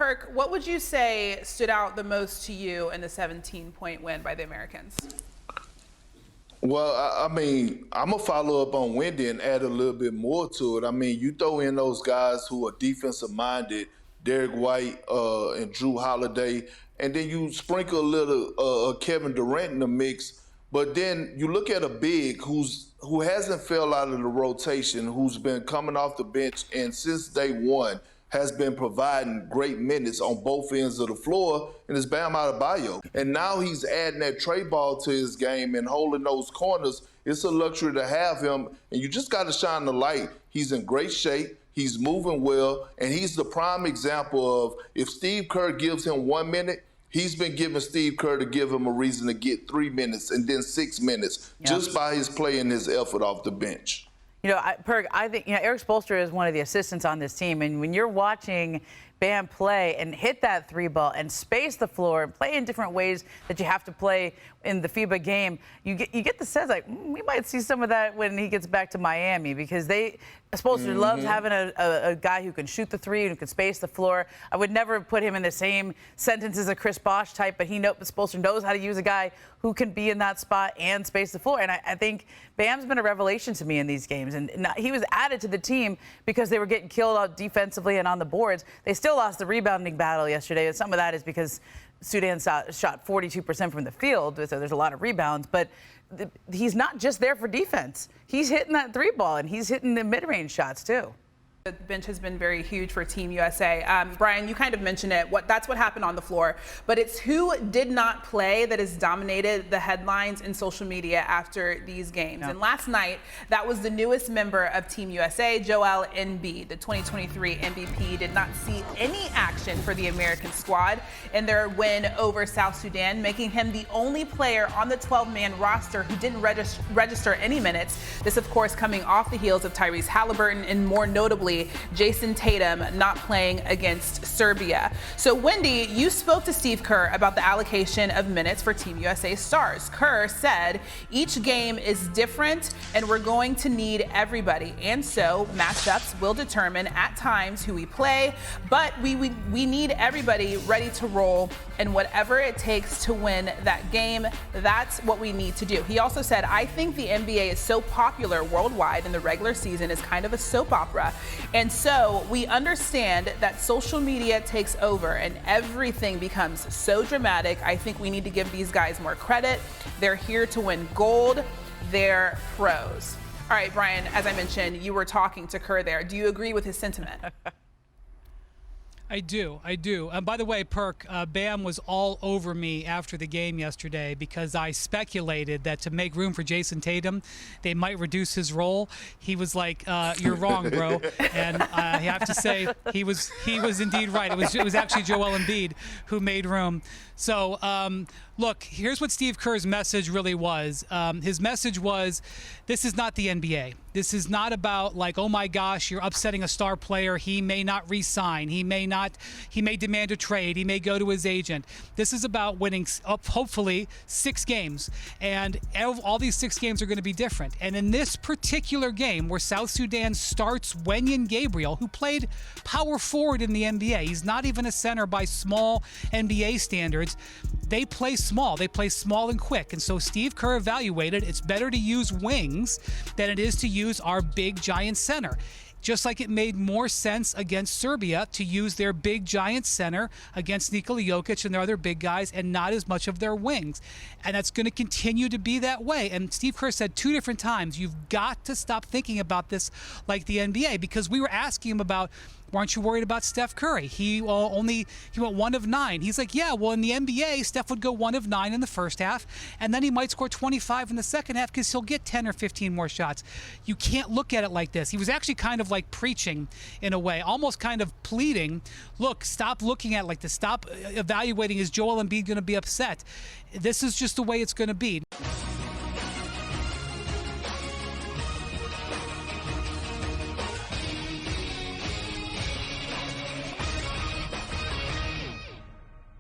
Perk, what would you say stood out the most to you in the 17-point win by the Americans? Well, I mean, I'm going to follow up on Wendy and add a little bit more to it. I mean, you throw in those guys who are defensive-minded, Derek White and Drew Holiday, and then you sprinkle a little Kevin Durant in the mix. But then you look at a big who hasn't fell out of the rotation, who's been coming off the bench, and since day one has been providing great minutes on both ends of the floor, and it's Bam Adebayo. And now he's adding that tray ball to his game and holding those corners. It's a luxury to have him, and you just got to shine the light. He's in great shape. He's moving well, and he's the prime example of if Steve Kerr gives him 1 minute, he's been giving Steve Kerr to give him a reason to get 3 minutes and then 6 minutes just by his play and his effort off the bench. You know, Perk, I think, Eric Spoelstra is one of the assistants on this team. And when you're watching Bam play and hit that 3 ball and space the floor and play in different ways that you have to play in the FIBA game, you get the sense like we might see some of that when he gets back to Miami, because Spoelstra loves having a guy who can shoot the 3 and who can space the floor. I would never put him in the same sentence as a Chris Bosh type, but Spoelstra knows how to use a guy who can be in that spot and space the floor. And I think Bam's been a revelation to me in these games. And he was added to the team because they were getting killed out defensively and on the boards. They still lost the rebounding battle yesterday. And some of that is because Sudan shot 42% from the field, so there's a lot of rebounds. But he's not just there for defense. He's hitting that 3 ball, and he's hitting the mid-range shots, too. The bench has been very huge for Team USA. Brian, you kind of mentioned it. That's what happened on the floor. But it's who did not play that has dominated the headlines in social media after these games. And last night, that was the newest member of Team USA, Joel Embiid. The 2023 MVP did not see any action for the American squad in their win over South Sudan, making him the only player on the 12-man roster who didn't register any minutes. This, of course, coming off the heels of Tyrese Haliburton and more notably Jason Tatum not playing against Serbia. So, Wendy, you spoke to Steve Kerr about the allocation of minutes for Team USA stars. Kerr said each game is different and we're going to need everybody. And so matchups will determine at times who we play, but we need everybody ready to roll, and whatever it takes to win that game, that's what we need to do. He also said, I think the NBA is so popular worldwide and the regular season is kind of a soap opera. And so we understand that social media takes over and everything becomes so dramatic. I think we need to give these guys more credit. They're here to win gold. They're pros. All right, Brian, as I mentioned, you were talking to Kerr there. Do you agree with his sentiment? I do. By the way, Perk, Bam was all over me after the game yesterday because I speculated that to make room for Jason Tatum, they might reduce his role. He was like, "You're wrong, bro," and I have to say he was indeed right. It was actually Joel Embiid who made room. So, look, here's what Steve Kerr's message really was. His message was, this is not the NBA. This is not about like, oh my gosh, you're upsetting a star player. He may not re-sign. He may demand a trade. He may go to his agent. This is about winning, hopefully, 6 games. And all these 6 games are going to be different. And in this particular game where South Sudan starts Wenyen Gabriel, who played power forward in the NBA, he's not even a center by small NBA standards. They play small. They play small and quick. And so Steve Kerr evaluated it's better to use wings than it is to use our big giant center. Just like it made more sense against Serbia to use their big giant center against Nikola Jokic and their other big guys and not as much of their wings. And that's going to continue to be that way. And Steve Kerr said 2 different times, you've got to stop thinking about this like the NBA, because we were asking him about, weren't you worried about Steph Curry? He went 1 of 9. He's like, yeah, well, in the NBA, Steph would go 1 of 9 in the first half, and then he might score 25 in the second half because he'll get 10 or 15 more shots. You can't look at it like this. He was actually kind of like preaching in a way, almost kind of pleading, look, stop looking at it like this. Stop evaluating, is Joel Embiid going to be upset? This is just the way it's going to be.